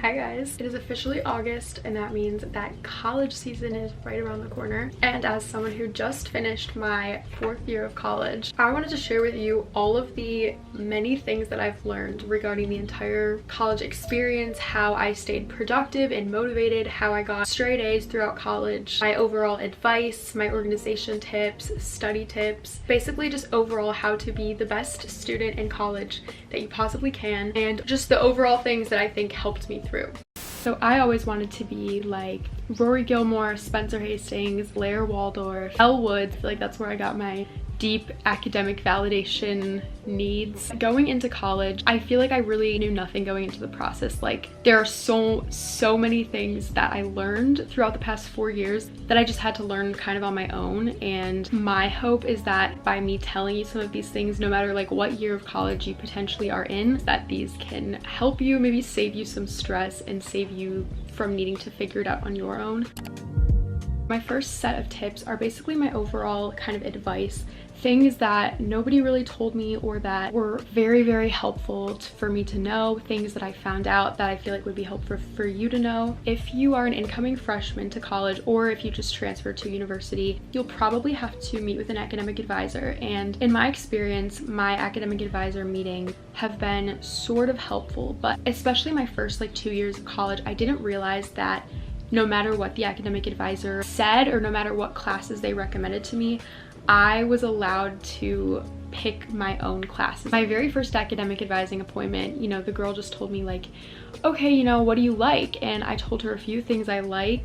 Hi guys, it is officially August and that means that college season is right around the corner. And as someone who just finished my 4th year of college, I wanted to share with you all of the many things that I've learned regarding the entire college experience, how I stayed productive and motivated, how I got straight A's throughout college, my overall advice, my organization tips, study tips, basically just overall how to be the best student in college that you possibly can, and just the overall things that I think helped me through. So I always wanted to be like Rory, Gilmore, Spencer Hastings, Blair Waldorf, Elle Woods. I feel like that's where I got my deep academic validation needs. Going into college, I feel like I really knew nothing going into the process. Like there are so many things that I learned throughout the past 4 years that I just had to learn kind of on my own. And my hope is that by me telling you some of these things, no matter like what year of college you potentially are in, that these can help you, maybe save you some stress and save you from needing to figure it out on your own. My first set of tips are basically my overall kind of advice, things that nobody really told me or that were very helpful for me to know, things that I found out that I feel like would be helpful for you to know. If you are an incoming freshman to college or if you just transferred to university, you'll probably have to meet with an academic advisor. And in my experience, my academic advisor meetings have been sort of helpful, but especially my first like 2 years of college, I didn't realize that no matter what the academic advisor said or no matter what classes they recommended to me, I was allowed to pick my own classes. My very first academic advising appointment, you know, the girl just told me like, okay, you know, what do you like? And I told her a few things I like,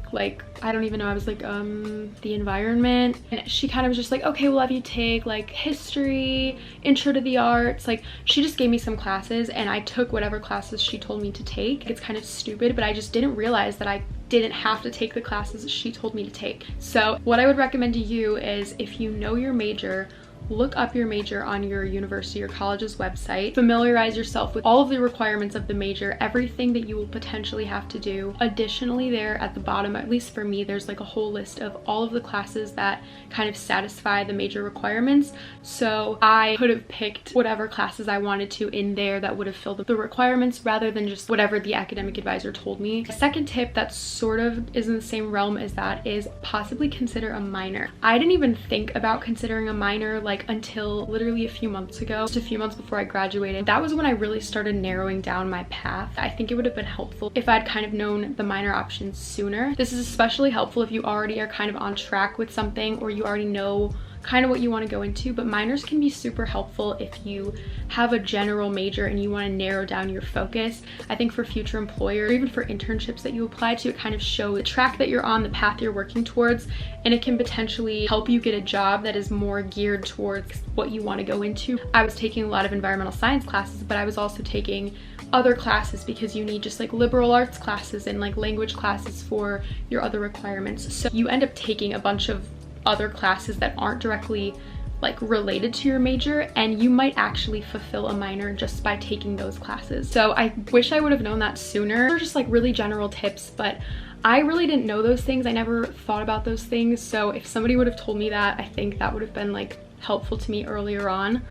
I don't even know, I was like, the environment. And she kind of was just like, okay, we'll have you take like history, intro to the arts. Like she just gave me some classes and I took whatever classes she told me to take. It's kind of stupid, but I just didn't realize that I didn't have to take the classes that she told me to take. So what I would recommend to you is if you know your major, look up your major on your university or college's website. Familiarize yourself with all of the requirements of the major, everything that you will potentially have to do. Additionally, there at the bottom, at least for me, there's like a whole list of all of the classes that kind of satisfy the major requirements. So I could have picked whatever classes I wanted to in there that would have filled the requirements rather than just whatever the academic advisor told me. The second tip that sort of is in the same realm as that is possibly consider a minor. I didn't even think about considering a minor until literally a few months ago, just a few months before I graduated. That was when I really started narrowing down my path. I think it would have been helpful if I'd kind of known the minor options sooner. This is especially helpful if you already are kind of on track with something or you already know kind of what you want to go into, but minors can be super helpful if you have a general major and you want to narrow down your focus. I think for future employers or even for internships that you apply to, it kind of shows the track that you're on, the path you're working towards, and it can potentially help you get a job that is more geared towards what you want to go into. I was taking a lot of environmental science classes, but I was also taking other classes because you need just like liberal arts classes and like language classes for your other requirements. So you end up taking a bunch of other classes that aren't directly like related to your major, and you might actually fulfill a minor just by taking those classes. So I wish I would have known that sooner. They're just like really general tips, but I really didn't know those things. I never thought about those things. So if somebody would have told me that, I think that would have been like helpful to me earlier on.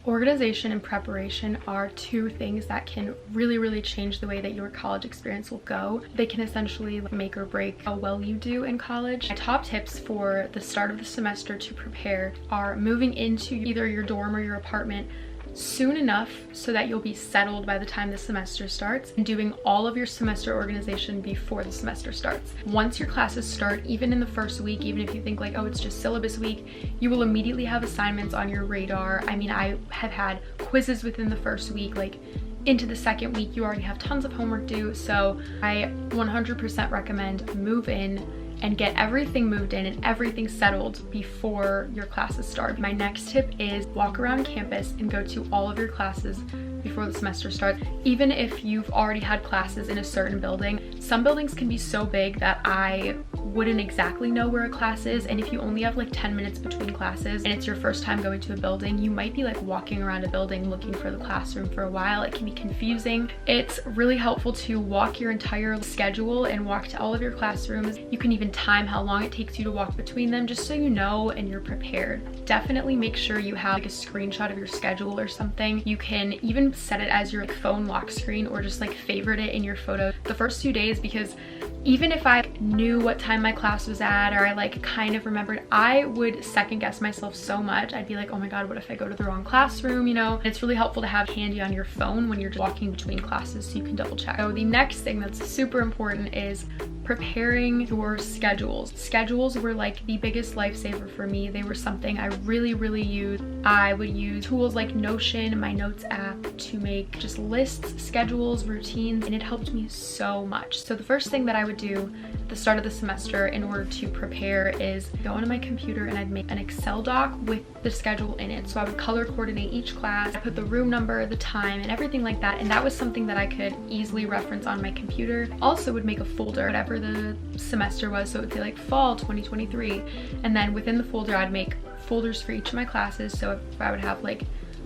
Organization and preparation are two things that can really change the way that your college experience will go. They can essentially make or break how well you do in college. My top tips for the start of the semester to prepare are moving into either your dorm or your apartment soon enough so that you'll be settled by the time the semester starts, and doing all of your semester organization before the semester starts. Once your classes start, even in the first week, even if you think like, oh, it's just syllabus week, you will immediately have assignments on your radar. I mean, I have had quizzes within the first week, like into the second week, you already have tons of homework due. So I 100% recommend move in and get everything moved in and everything settled before your classes start. My next tip is walk around campus and go to all of your classes before the semester starts. Even if you've already had classes in a certain building, some buildings can be so big that I wouldn't exactly know where a class is, and if you only have like 10 minutes between classes and it's your first time going to a building, you might be like walking around a building looking for the classroom for a while. It can be confusing. It's really helpful to walk your entire schedule and walk to all of your classrooms. You can even time how long it takes you to walk between them, just so you know and you're prepared. Definitely make sure you have like a screenshot of your schedule or something. You can even set it as your like phone lock screen, or just like favorite it in your photo the first 2 days, because even if I knew what time my class was at, or I like kind of remembered, I would second guess myself so much. I'd be like, oh my god, what if I go to the wrong classroom, you know? And it's really helpful to have handy on your phone when you're walking between classes so you can double check. So the next thing that's super important is preparing your schedules. Schedules were like the biggest lifesaver for me. They were something I really used. I would use tools like Notion, my notes app, to make just lists, schedules, routines, and it helped me so much. So the first thing that I would do at the start of the semester in order to prepare is go onto my computer and I'd make an Excel doc with the schedule in it. So I would color coordinate each class, I put the room number, the time, and everything like that, and that was something that I could easily reference on my computer. Also would make a folder, whatever the semester was, so it would say like fall 2023, and then within the folder I'd make folders for each of my classes. So if I would have like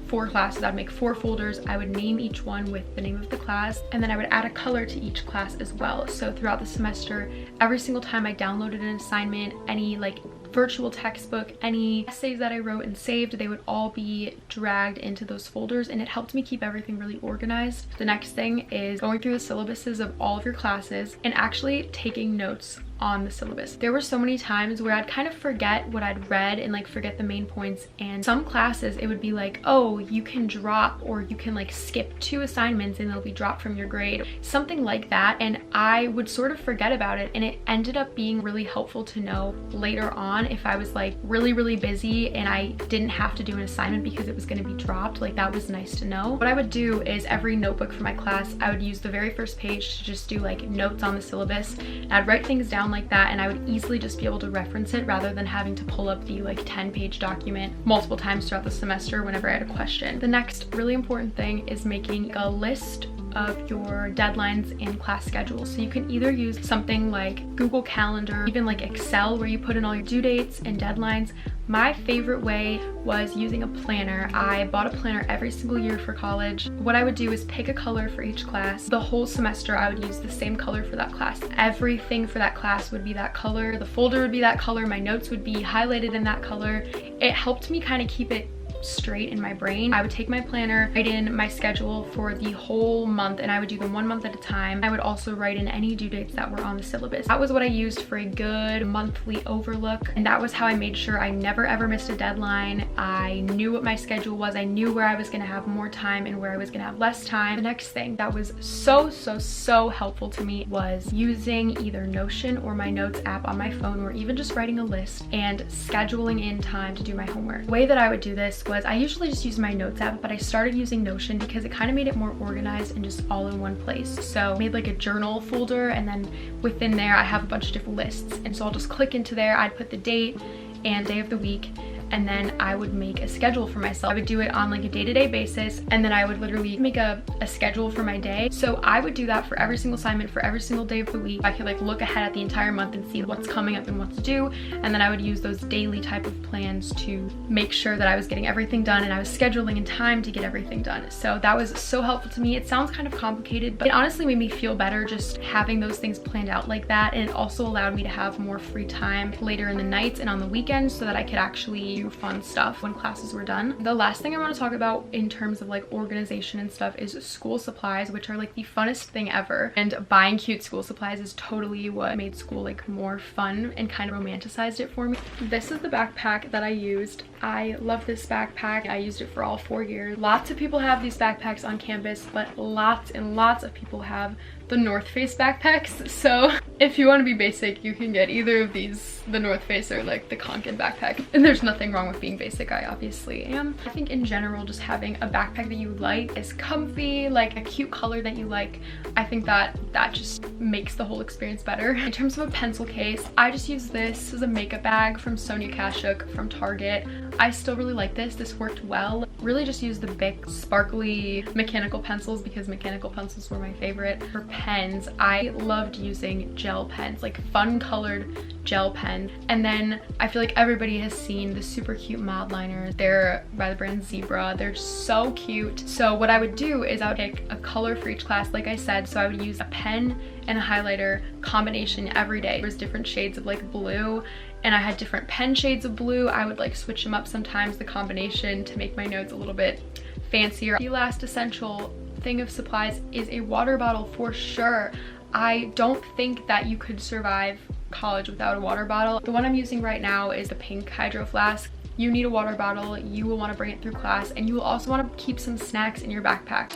4 classes, I'd make 4 folders. I would name each one with the name of the class, and then I would add a color to each class as well. So throughout the semester, every single time I downloaded an assignment, any like virtual textbook, any essays that I wrote and saved, they would all be dragged into those folders, and it helped me keep everything really organized. The next thing is going through the syllabuses of all of your classes and actually taking notes on the syllabus. There were so many times where I'd kind of forget what I'd read and like forget the main points, and some classes it would be like, oh, you can drop or you can like skip 2 assignments and they'll be dropped from your grade, something like that, and I would sort of forget about it, and it ended up being really helpful to know later on if I was like really busy and I didn't have to do an assignment because it was going to be dropped. Like, that was nice to know. What I would do is every notebook for my class, I would use the very first page to just do like notes on the syllabus. I'd write things down like that, and I would easily just be able to reference it rather than having to pull up the like 10-page document multiple times throughout the semester whenever I had a question. The next really important thing is making a list of your deadlines and class schedules. So you can either use something like Google Calendar, even like Excel, where you put in all your due dates and deadlines. My favorite way was using a planner. I bought a planner every single year for college. What I would do is pick a color for each class. The whole semester I would use the same color for that class. Everything for that class would be that color. The folder would be that color. My notes would be highlighted in that color. It helped me kind of keep it straight in my brain. I would take my planner, write in my schedule for the whole month, and I would do them 1 month at a time. I would also write in any due dates that were on the syllabus. That was what I used for a good monthly overlook, and that was how I made sure I never ever missed a deadline. I knew what my schedule was. I knew where I was going to have more time and where I was going to have less time. The next thing that was so helpful to me was using either Notion or my notes app on my phone, or even just writing a list and scheduling in time to do my homework. The way that I would do this was I usually just use my notes app, but I started using Notion because it kind of made it more organized and just all in one place. So I made like a journal folder, and then within there I have a bunch of different lists, and so I'll just click into there. I'd put the date and day of the week, and then I would make a schedule for myself. I would do it on like a day-to-day basis, and then I would literally make a schedule for my day. So I would do that for every single assignment for every single day of the week. I could like look ahead at the entire month and see what's coming up and what to do, and then I would use those daily type of plans to make sure that I was getting everything done and I was scheduling in time to get everything done. So that was so helpful to me. It sounds kind of complicated, but it honestly made me feel better just having those things planned out like that, and it also allowed me to have more free time later in the nights and on the weekends so that I could actually do fun stuff when classes were done. The last thing I want to talk about in terms of like organization and stuff is school supplies, which are like the funnest thing ever, and buying cute school supplies is totally what made school like more fun and kind of romanticized it for me. This is the backpack that I used. I love this backpack. I used it for all 4 years. Lots of people have these backpacks on campus, but lots and lots of people have the North Face backpacks. So if you want to be basic, you can get either of these, the North Face or like the Kanken backpack. And there's nothing wrong with being basic. I obviously am. I think in general, just having a backpack that you like, is comfy, like a cute color that you like, I think that just makes the whole experience better. In terms of a pencil case, I just use this as a makeup bag from Sonia Kashuk from Target. I still really like this. This worked well. Really just use the Bic sparkly mechanical pencils because mechanical pencils were my favorite. For pens, I loved using gel pens, like fun colored gel pens. And then I feel like everybody has seen the super cute mod liners. They're by the brand Zebra. They're so cute. So what I would do is I would pick a color for each class, like I said. So I would use a pen and a highlighter combination every day. There's different shades of like blue, and I had different pen shades of blue. I would like switch them up sometimes, the combination, to make my notes a little bit fancier. The last essential thing of supplies is a water bottle for sure. I don't think that you could survive college without a water bottle. The one I'm using right now is the pink hydro flask. You need a water bottle, you will want to bring it through class, and you will also want to keep some snacks in your backpack.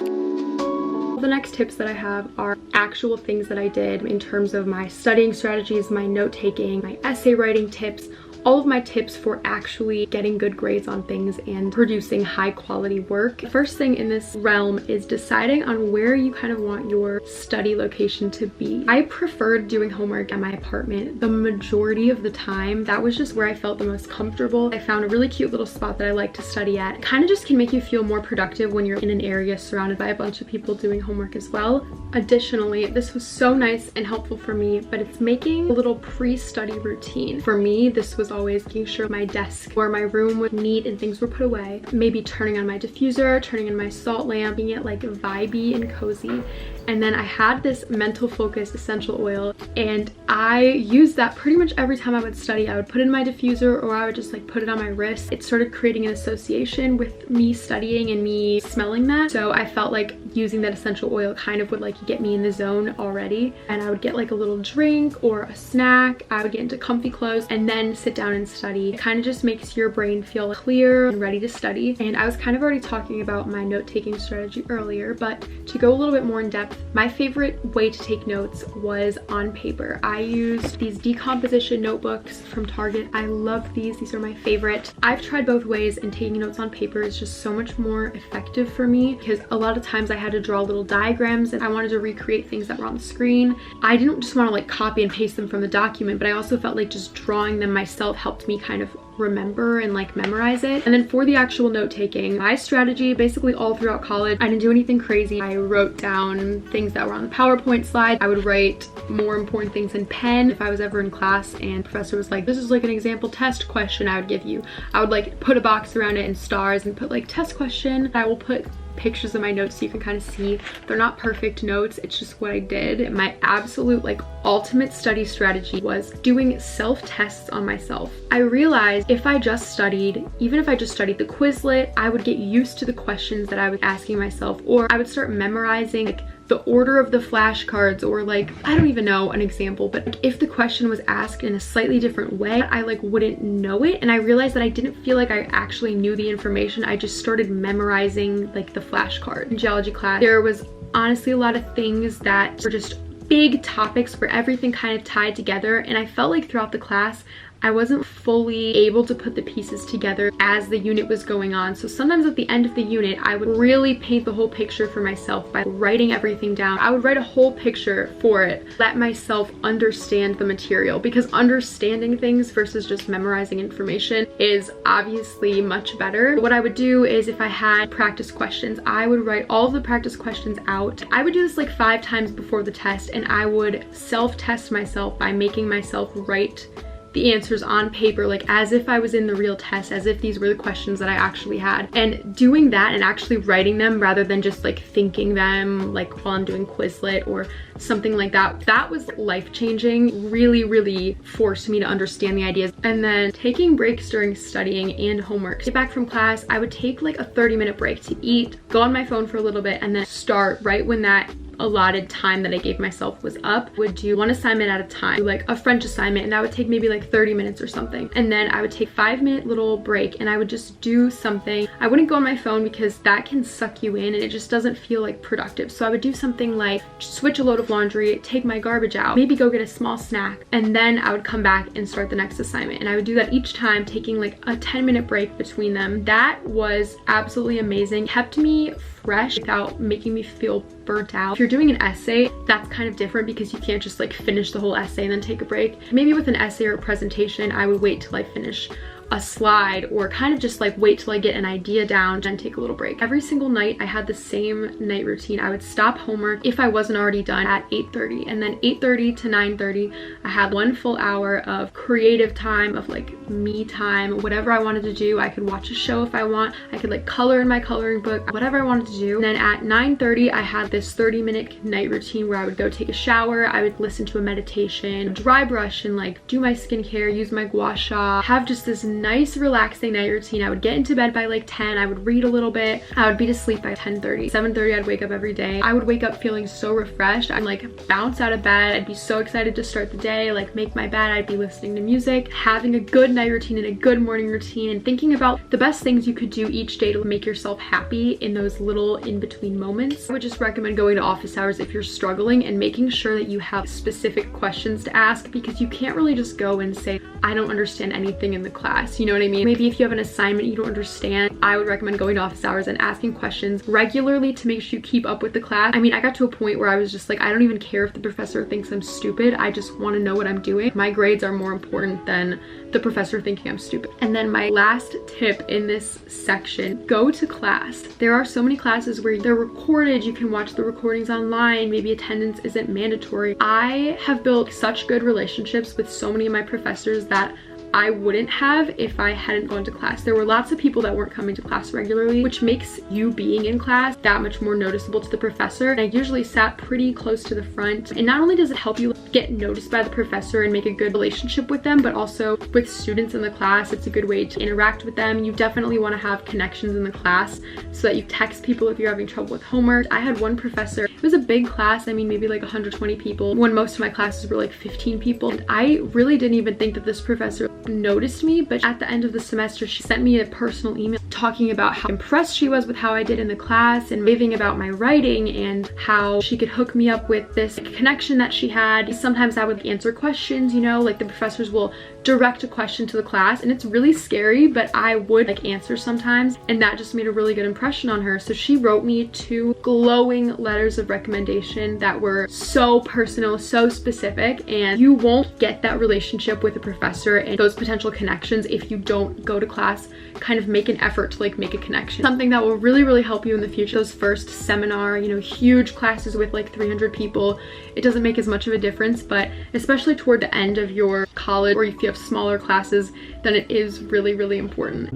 The next tips that I have are actual things that I did in terms of my studying strategies, my note-taking, my essay writing tips, all of my tips for actually getting good grades on things and producing high quality work. The first thing in this realm is deciding on where you kind of want your study location to be. I preferred doing homework at my apartment the majority of the time. That was just where I felt the most comfortable. I found a really cute little spot that I like to study at. It kind of just can make you feel more productive when you're in an area surrounded by a bunch of people doing homework as well. Additionally, this was so nice and helpful for me, but it's making a little pre-study routine. For me, this was always making sure my desk or my room was neat and things were put away. Maybe turning on my diffuser, turning on my salt lamp, making it like vibey and cozy. And then I had this mental focus essential oil, and I used that pretty much every time I would study. I would put it in my diffuser, or I would just like put it on my wrist. It started creating an association with me studying and me smelling that. So I felt like using that essential oil kind of would like get me in the zone already. And I would get like a little drink or a snack. I would get into comfy clothes and then sit down and study. It kind of just makes your brain feel clear and ready to study. And I was kind of already talking about my note-taking strategy earlier, but to go a little bit more in depth, my favorite way to take notes was on paper. I used these decomposition notebooks from Target. I love these. These are my favorite. I've tried both ways, and taking notes on paper is just so much more effective for me because a lot of times I had to draw little diagrams and I wanted to recreate things that were on the screen. I didn't just want to like copy and paste them from the document, but I also felt like just drawing them myself helped me kind of remember and like memorize it. And then for the actual note taking, my strategy basically all throughout college, I didn't do anything crazy. I wrote down things that were on the PowerPoint slide. I would write more important things in pen if I was ever in class and the professor was like, this is like an example test question I would give you. I would like put a box around it in stars and put like test question. I will put pictures of my notes so you can kind of see they're not perfect notes, it's just what I did. My absolute like ultimate study strategy was doing self-tests on myself. I realized if I just studied, even if I just studied the Quizlet, I would get used to the questions that I was asking myself, or I would start memorizing like the order of the flashcards, or like, I don't even know an example, but like, if the question was asked in a slightly different way, I like wouldn't know it. And I realized that I didn't feel like I actually knew the information. I just started memorizing like the flashcard. In geology class, there was honestly a lot of things that were just big topics where everything kind of tied together. And I felt like throughout the class, I wasn't fully able to put the pieces together as the unit was going on. So sometimes at the end of the unit, I would really paint the whole picture for myself by writing everything down. I would write a whole picture for it, let myself understand the material, because understanding things versus just memorizing information is obviously much better. What I would do is if I had practice questions, I would write all of the practice questions out. I would do this like 5 times before the test, and I would self-test myself by making myself write the answers on paper, like as if I was in the real test, as if these were the questions that I actually had. And doing that and actually writing them rather than just like thinking them like while I'm doing Quizlet or something like that, that was life-changing. Really forced me to understand the ideas. And then taking breaks during studying and homework. Get back from class, I would take like a 30-minute break to eat, go on my phone for a little bit, and then start right when that allotted time that I gave myself was up. Would do one assignment at a time, like a French assignment, and that would take maybe like 30 minutes or something. And then I would take 5-minute little break and I would just do something. I wouldn't go on my phone because that can suck you in and it just doesn't feel like productive. So I would do something like switch a load of laundry, take my garbage out, maybe go get a small snack, and then I would come back and start the next assignment. And I would do that each time, taking like a 10-minute break between them. That was absolutely amazing. Kept me fresh without making me feel burnt out. If you're doing an essay, that's kind of different because you can't just like finish the whole essay and then take a break. Maybe with an essay or a presentation, I would wait till I finish a slide or kind of just like wait till I get an idea down and take a little break. Every single night I had the same night routine. I would stop homework if I wasn't already done at 8:30, and then 8:30 to 9:30 I had 1 full hour of creative time, of like me time, whatever I wanted to do. I could watch a show if I want, I could like color in my coloring book, whatever I wanted to do. And then at 9:30 I had this 30-minute night routine where I would go take a shower, I would listen to a meditation, dry brush and like do my skincare, use my gua sha, have just this nice relaxing night routine. I would get into bed by like 10, I would read a little bit, I would be to sleep by 10:30. 7:30 I'd wake up every day. I would wake up feeling so refreshed. I'd like bounce out of bed, I'd be so excited to start the day, like make my bed, I'd be listening to music, having a good night routine and a good morning routine, and thinking about the best things you could do each day to make yourself happy in those little in-between moments. I would just recommend going to office hours if you're struggling and making sure that you have specific questions to ask, because you can't really just go and say, I don't understand anything in the class, you know what I mean? Maybe if you have an assignment you don't understand, I would recommend going to office hours and asking questions regularly to make sure you keep up with the class. I mean, I got to a point where I was just like, I don't even care if the professor thinks I'm stupid, I just want to know what I'm doing. My grades are more important than the professor thinking I'm stupid. And then my last tip in this section, go to class. There are so many classes where they're recorded, you can watch the recordings online, maybe attendance isn't mandatory. I have built such good relationships with so many of my professors that I wouldn't have if I hadn't gone to class. There were lots of people that weren't coming to class regularly, which makes you being in class that much more noticeable to the professor. And I usually sat pretty close to the front. And not only does it help you get noticed by the professor and make a good relationship with them, but also with students in the class, it's a good way to interact with them. You definitely want to have connections in the class so that you text people if you're having trouble with homework. I had one professor, it was a big class, I mean maybe like 120 people, when most of my classes were like 15 people. And I really didn't even think that this professor noticed me, but at the end of the semester she sent me a personal email talking about how impressed she was with how I did in the class and raving about my writing and how she could hook me up with this connection that she had. Sometimes I would answer questions, you know, like the professors will direct a question to the class and it's really scary, but I would like answer sometimes, and that just made a really good impression on her. So she wrote me 2 glowing letters of recommendation that were so personal, so specific, and you won't get that relationship with a professor and those potential connections if you don't go to class, kind of make an effort to like make a connection. Something that will really help you in the future. Those first seminar, you know, huge classes with like 300 people, it doesn't make as much of a difference, but especially toward the end of your college or if you have smaller classes, then it is really important.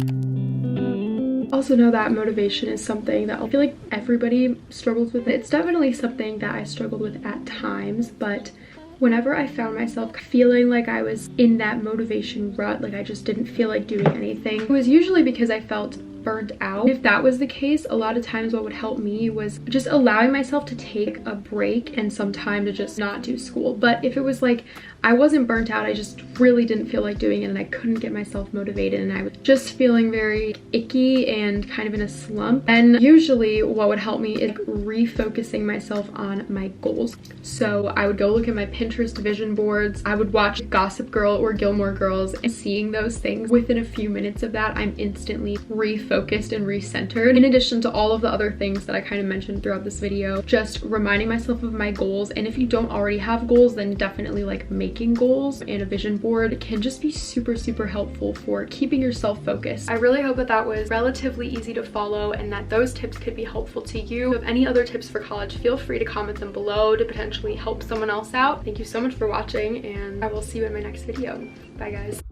Also know that motivation is something that I feel like everybody struggles with. It's definitely something that I struggled with at times, but whenever I found myself feeling like I was in that motivation rut, like I just didn't feel like doing anything, it was usually because I felt burnt out. If that was the case, a lot of times what would help me was just allowing myself to take a break and some time to just not do school. But if it was like I wasn't burnt out, I just really didn't feel like doing it and I couldn't get myself motivated and I was just feeling very icky and kind of in a slump, and usually what would help me is refocusing myself on my goals. So I would go look at my Pinterest vision boards, I would watch Gossip Girl or Gilmore Girls, and seeing those things, within a few minutes of that, I'm instantly refocused and recentered. In addition to all of the other things that I kind of mentioned throughout this video, just reminding myself of my goals. And if you don't already have goals, then definitely like making goals and a vision board can just be super helpful for keeping yourself focused. I really hope that that was relatively easy to follow and that those tips could be helpful to you. If you have any other tips for college, feel free to comment them below to potentially help someone else out. Thank you so much for watching, and I will see you in my next video. Bye guys.